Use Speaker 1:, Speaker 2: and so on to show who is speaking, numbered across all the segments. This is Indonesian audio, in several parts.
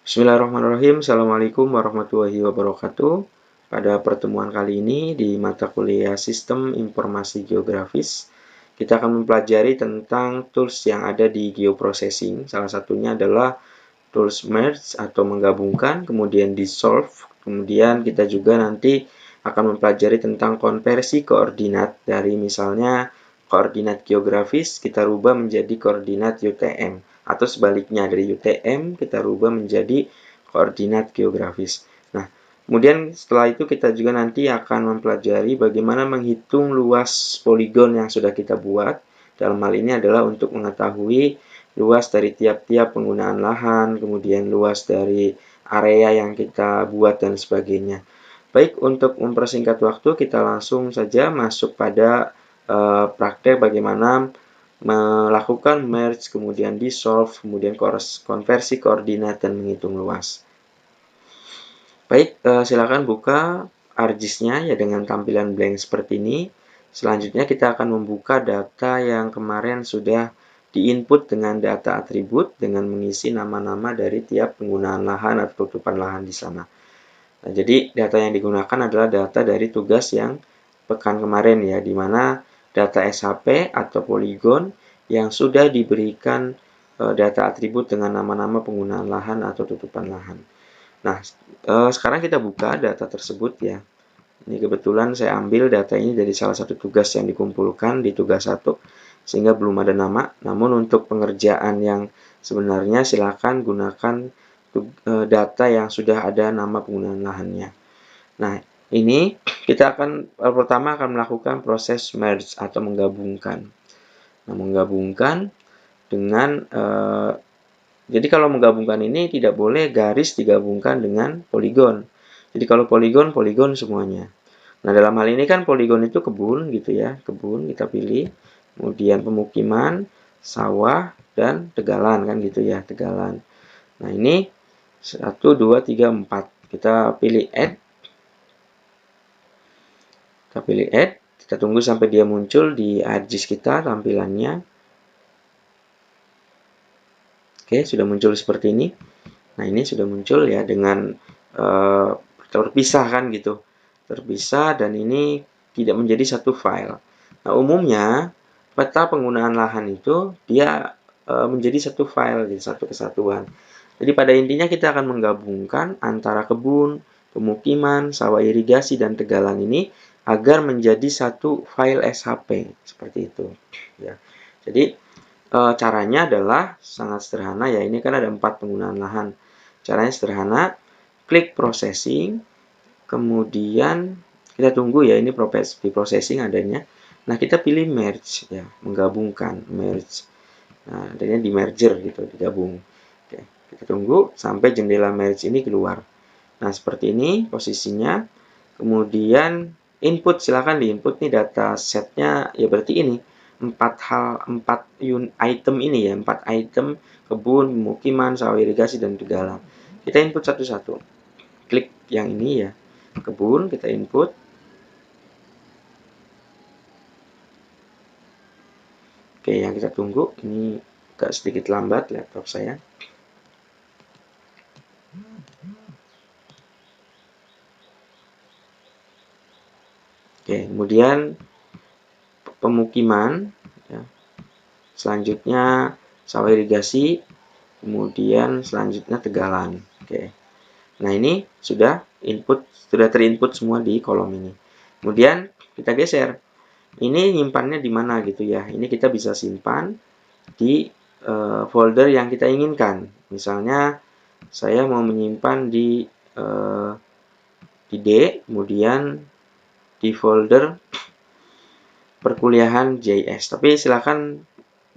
Speaker 1: Bismillahirrahmanirrahim. Assalamualaikum warahmatullahi wabarakatuh. Pada pertemuan kali ini di mata kuliah Sistem Informasi Geografis, kita akan mempelajari tentang tools yang ada di geoprocessing. Salah satunya adalah tools merge atau menggabungkan, kemudian dissolve, kemudian kita juga nanti akan mempelajari tentang konversi koordinat dari misalnya koordinat geografis kita rubah menjadi koordinat UTM. Atau sebaliknya dari UTM kita rubah menjadi koordinat geografis. Nah, kemudian setelah itu kita juga nanti akan mempelajari bagaimana menghitung luas poligon yang sudah kita buat. Dalam hal ini adalah untuk mengetahui luas dari tiap-tiap penggunaan lahan, kemudian luas dari area yang kita buat dan sebagainya. Baik, untuk mempersingkat waktu kita langsung saja masuk pada praktek bagaimana melakukan merge, kemudian dissolve, kemudian konversi koordinat dan menghitung luas. Baik, silakan buka ArcGIS-nya ya dengan tampilan blank seperti ini. Selanjutnya kita akan membuka data yang kemarin sudah diinput dengan data atribut dengan mengisi nama-nama dari tiap penggunaan lahan atau tutupan lahan di sana. Nah, jadi data yang digunakan adalah data dari tugas yang pekan kemarin ya, di mana data SHP atau poligon yang sudah diberikan data atribut dengan nama-nama penggunaan lahan atau tutupan lahan. Nah, sekarang kita buka data tersebut ya. Ini kebetulan saya ambil data ini dari salah satu tugas yang dikumpulkan di tugas 1, sehingga belum ada nama. Namun untuk pengerjaan yang sebenarnya silakan gunakan data yang sudah ada nama penggunaan lahannya. Nah, ini kita akan pertama akan melakukan proses merge atau menggabungkan. Nah, menggabungkan dengan jadi kalau menggabungkan ini tidak boleh garis digabungkan dengan poligon. Jadi kalau poligon, poligon semuanya. Nah, dalam hal ini kan poligon itu kebun gitu ya. Kebun kita pilih. Kemudian pemukiman, sawah, dan tegalan kan gitu ya. Tegalan. Nah, ini 1, 2, 3, 4. Kita pilih add. Kita tunggu sampai dia muncul di ArcGIS kita tampilannya. Oke, sudah muncul seperti ini. Nah, ini sudah muncul ya dengan terpisah kan gitu. Terpisah dan ini tidak menjadi satu file. Nah, umumnya peta penggunaan lahan itu dia menjadi satu file, jadi satu kesatuan. Jadi pada intinya kita akan menggabungkan antara kebun, pemukiman, sawah irigasi, dan tegalan ini agar menjadi satu file SHP seperti itu. Ya. Jadi caranya adalah sangat sederhana ya. Ini kan ada 4 penggunaan lahan. Caranya sederhana, klik processing, kemudian kita tunggu ya ini di processing adanya. Nah, kita pilih merge ya, menggabungkan, merge. Nah, adanya di merger gitu, digabung. Oke, kita tunggu sampai jendela merge ini keluar. Nah, seperti ini posisinya. Kemudian input, silakan diinput nih data setnya ya berarti ini 4 item ini ya, 4 item kebun, pemukiman, sawah irigasi, dan tegalan. Kita input satu-satu. Klik yang ini ya, kebun, kita input. Oke, yang kita tunggu, ini agak sedikit lambat laptop saya. Oke, kemudian pemukiman, ya. Selanjutnya sawah irigasi, kemudian selanjutnya tegalan. Oke. Nah, ini sudah terinput semua di kolom ini. Kemudian kita geser. Ini nyimpannya di mana gitu ya. Ini kita bisa simpan di folder yang kita inginkan. Misalnya saya mau menyimpan di D, kemudian di folder perkuliahan JS. Tapi silakan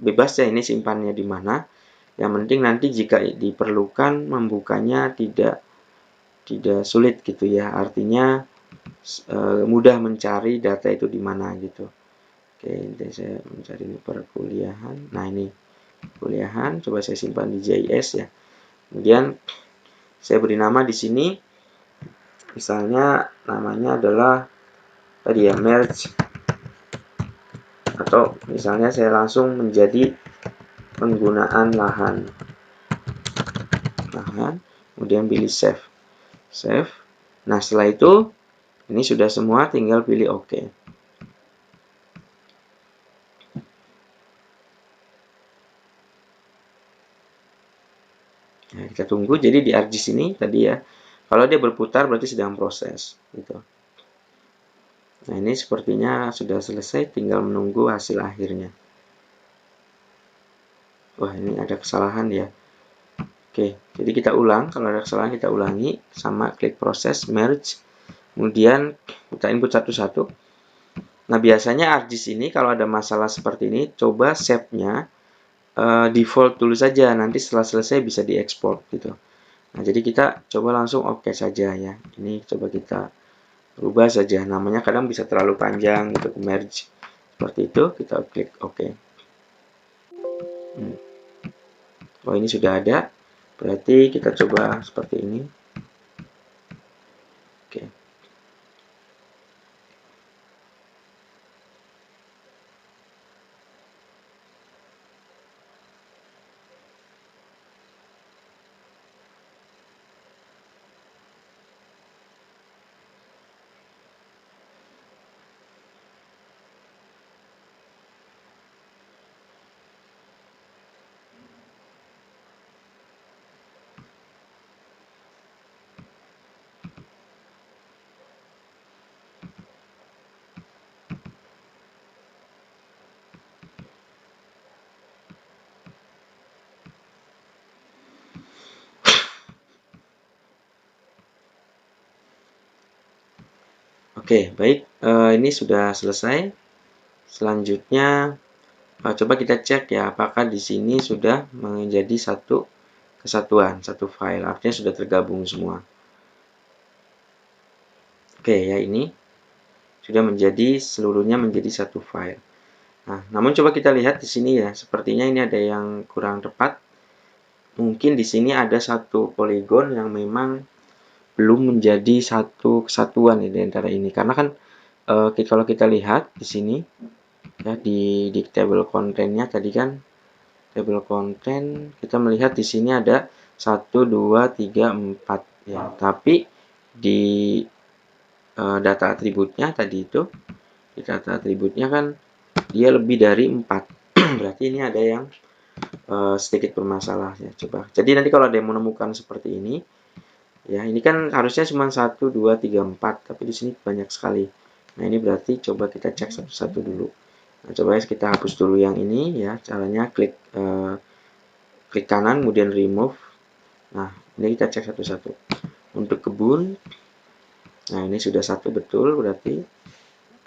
Speaker 1: bebas ya ini simpannya di mana. Yang penting nanti jika diperlukan membukanya tidak sulit gitu ya. Artinya mudah mencari data itu di mana gitu. Oke, nanti saya mencari perkuliahan. Nah, ini perkuliahan, coba saya simpan di JS ya. Kemudian saya beri nama di sini. Misalnya namanya adalah tadi ya merge, atau misalnya saya langsung menjadi penggunaan lahan. kemudian pilih save. Save. Nah, setelah itu ini sudah semua, tinggal pilih OK. Nah, kita tunggu. Jadi di ArcGIS ini tadi ya, kalau dia berputar berarti sedang proses gitu. Nah, ini sepertinya sudah selesai, tinggal menunggu hasil akhirnya. Wah, ini ada kesalahan ya. Oke, jadi kita ulang. Kalau ada kesalahan kita ulangi, sama klik proses, merge, kemudian kita input satu-satu. Nah, biasanya ArcGIS ini kalau ada masalah seperti ini, coba save-nya default dulu saja, nanti setelah selesai bisa diekspor gitu. Nah, jadi kita coba langsung OK saja ya. Ini coba kita rubah saja, namanya kadang bisa terlalu panjang untuk merge. Seperti itu, kita klik OK. Oh, ini sudah ada. Berarti kita coba seperti ini. Oke. Oke, baik. Ini sudah selesai. Selanjutnya, coba kita cek ya, apakah di sini sudah menjadi satu kesatuan, satu file. Artinya sudah tergabung semua. Oke, ya ini sudah menjadi seluruhnya menjadi satu file. Nah, namun coba kita lihat di sini ya, sepertinya ini ada yang kurang tepat. Mungkin di sini ada satu poligon yang memang belum menjadi satu kesatuan di antara ini. Karena kan kalau kita lihat di sini ya di table content-nya tadi kan table content kita melihat di sini ada 1 2 3 4 ya. Tapi di data atributnya tadi itu di data atributnya kan dia lebih dari 4. Berarti ini ada yang sedikit bermasalah ya. Coba. Jadi nanti kalau ada yang menemukan seperti ini ya, ini kan harusnya cuma 1 2 3 4, tapi di sini banyak sekali. Nah, ini berarti coba kita cek satu-satu dulu. Nah, coba kita hapus dulu yang ini ya. Caranya klik klik kanan kemudian remove. Nah, ini kita cek satu-satu. Untuk kebun, nah ini sudah satu betul berarti.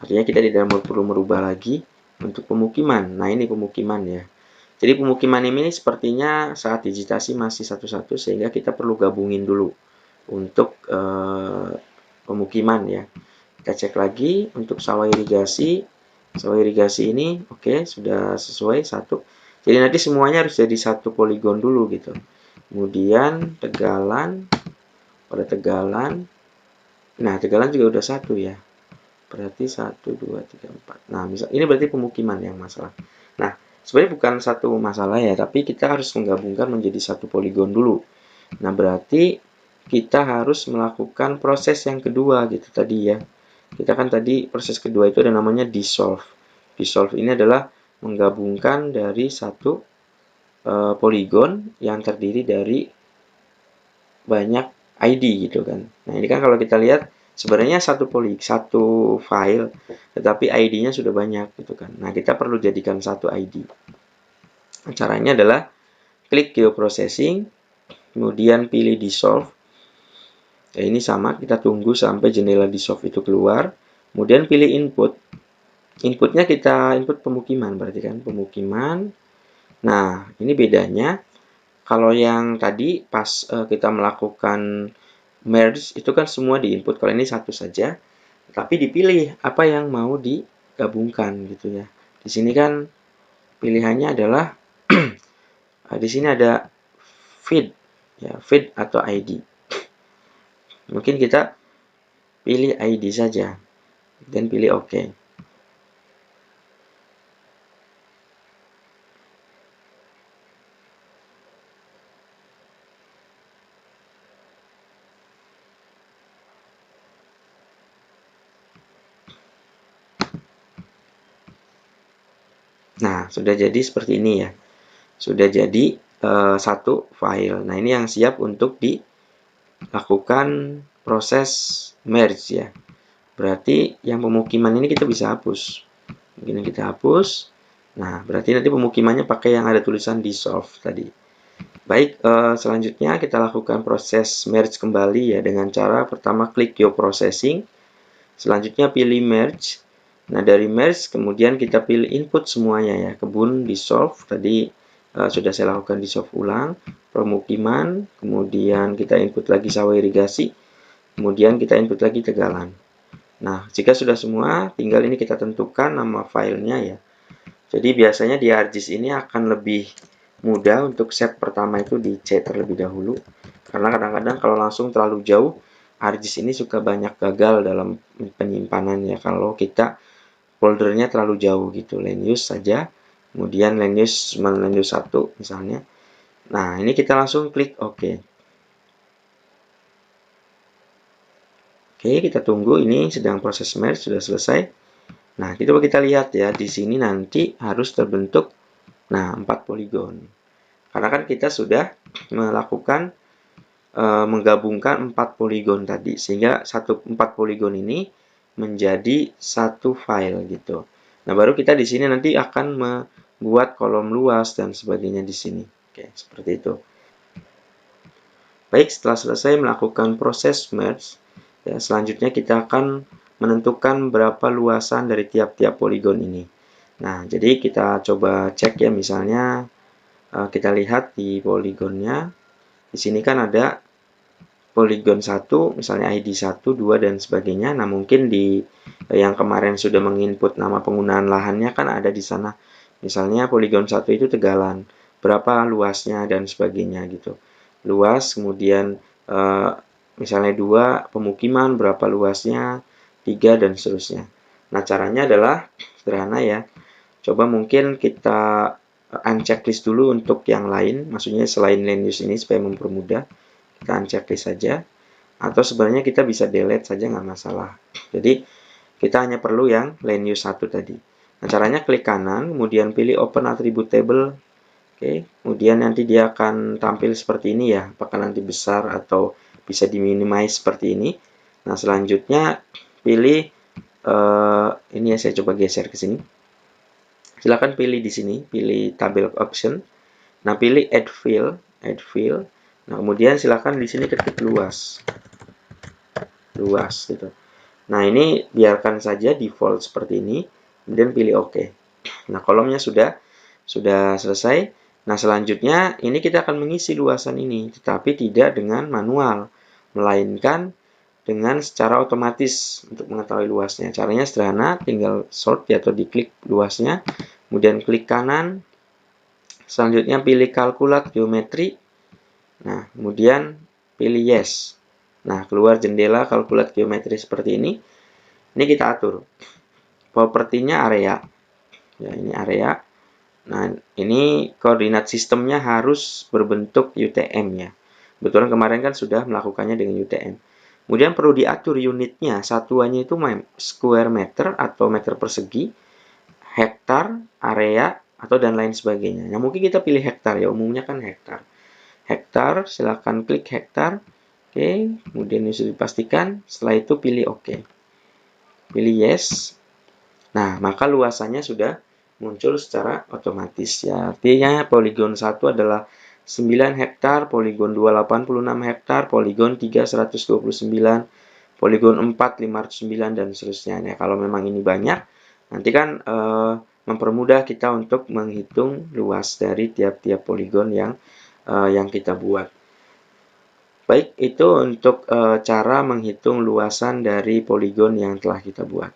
Speaker 1: Artinya kita tidak perlu merubah lagi. Untuk pemukiman, nah ini pemukiman ya. Jadi pemukiman ini sepertinya saat digitasi masih satu-satu sehingga kita perlu gabungin dulu untuk pemukiman ya. Kita cek lagi untuk sawah irigasi. Sawah irigasi ini oke, sudah sesuai satu. Jadi nanti semuanya harus jadi satu poligon dulu gitu. Kemudian tegalan, pada tegalan. Nah, tegalan juga udah satu ya. Berarti 1 2 3 4. Nah, misal ini berarti pemukiman yang masalah. Nah, sebenarnya bukan satu masalah ya, tapi kita harus menggabungkan menjadi satu poligon dulu. Nah, berarti kita harus melakukan proses yang kedua gitu tadi ya. Kita kan tadi proses kedua itu ada namanya dissolve. Dissolve ini adalah menggabungkan dari satu poligon yang terdiri dari banyak ID gitu kan. Nah, ini kan kalau kita lihat sebenarnya satu file tetapi ID-nya sudah banyak gitu kan. Nah, kita perlu jadikan satu ID. Caranya adalah klik geoprocessing, kemudian pilih dissolve. Ya, ini sama, kita tunggu sampai jendela dissolve itu keluar, kemudian pilih input. Inputnya kita input pemukiman berarti kan pemukiman. Nah, ini bedanya kalau yang tadi pas kita melakukan merge itu kan semua diinput, kalau ini satu saja, tapi dipilih apa yang mau digabungkan gitu ya. Di sini kan pilihannya adalah di sini ada feed ya, feed atau ID. Mungkin kita pilih ID saja dan pilih OK. Nah, sudah jadi seperti ini ya. Sudah jadi satu file. Nah, ini yang siap untuk dilakukan proses merge ya. Berarti yang pemukiman ini kita bisa hapus. Begini kita hapus. Nah, berarti nanti pemukimannya pakai yang ada tulisan dissolve tadi. Baik, selanjutnya kita lakukan proses merge kembali ya dengan cara pertama klik Your Processing. Selanjutnya pilih merge. Nah, dari merge kemudian kita pilih input semuanya ya. Kebun dissolve tadi sudah saya lakukan dissolve ulang. Pemukiman, kemudian kita input lagi sawah irigasi, kemudian kita input lagi tegalan. Nah, jika sudah semua, tinggal ini kita tentukan nama filenya ya. Jadi biasanya di ArcGIS ini akan lebih mudah untuk set pertama itu di C terlebih dahulu. Karena kadang-kadang kalau langsung terlalu jauh, ArcGIS ini suka banyak gagal dalam penyimpanannya kalau kita foldernya terlalu jauh gitu. Land use saja, kemudian land use 1 misalnya. Nah, ini kita langsung klik OK. Oke, kita tunggu, ini sedang proses merge, sudah selesai. Nah, kita lihat ya, di sini nanti harus terbentuk 4 poligon. Karena kan kita sudah melakukan menggabungkan 4 poligon tadi, sehingga 4 poligon ini menjadi satu file gitu. Nah, baru kita di sini nanti akan membuat kolom luas dan sebagainya di sini. Oke, seperti itu. Baik, setelah selesai melakukan proses merge, ya, selanjutnya kita akan menentukan berapa luasan dari tiap-tiap poligon ini. Nah, jadi kita coba cek ya, misalnya kita lihat di poligonnya. Di sini kan ada poligon 1, misalnya ID 1, 2, dan sebagainya. Nah, mungkin di yang kemarin sudah menginput nama penggunaan lahannya kan ada di sana. Misalnya poligon 1 itu tegalan, berapa luasnya dan sebagainya gitu. Luas, kemudian misalnya 2 pemukiman, berapa luasnya, 3, dan seterusnya. Nah, caranya adalah sederhana ya. Coba mungkin kita unchecklist dulu untuk yang lain, maksudnya selain land use ini supaya mempermudah. Kita unchecklist saja, atau sebenarnya kita bisa delete saja nggak masalah. Jadi kita hanya perlu yang land use 1 tadi. Nah, caranya klik kanan, kemudian pilih open attribute table. Oke, kemudian nanti dia akan tampil seperti ini ya, apakah nanti besar atau bisa diminimize seperti ini. Nah, selanjutnya pilih ini ya, saya coba geser ke sini. Silakan pilih di sini, pilih tabel option. Nah, pilih add fill. Nah, kemudian silakan di sini ketik luas gitu. Nah, ini biarkan saja default seperti ini, kemudian pilih OK. Nah, kolomnya sudah selesai. Nah, selanjutnya ini kita akan mengisi luasan ini, tetapi tidak dengan manual, melainkan dengan secara otomatis untuk mengetahui luasnya. Caranya sederhana, tinggal sort atau diklik luasnya, kemudian klik kanan, selanjutnya pilih kalkulat geometri. Nah, kemudian pilih yes. Nah, keluar jendela kalkulat geometri seperti ini. Ini kita atur. Propertinya area. Ya, ini area. Nah, ini koordinat sistemnya harus berbentuk UTM ya. Kebetulan kemarin kan sudah melakukannya dengan UTM. Kemudian perlu diatur unitnya, satuannya itu square meter atau meter persegi, hektar, area, atau dan lain sebagainya. Nah, mungkin kita pilih hektar ya, umumnya kan hektar. Hektar, silakan klik hektar. Oke, kemudian ini sudah dipastikan. Setelah itu pilih OK. Pilih yes. Nah, maka luasannya sudah muncul secara otomatis ya. Artinya poligon 1 adalah 9 hektar, poligon 2 86 hektar, poligon 3 129, poligon 4 509, dan seterusnya. Nah, kalau memang ini banyak, nanti kan mempermudah kita untuk menghitung luas dari tiap-tiap poligon yang kita buat. Baik, itu untuk cara menghitung luasan dari poligon yang telah kita buat.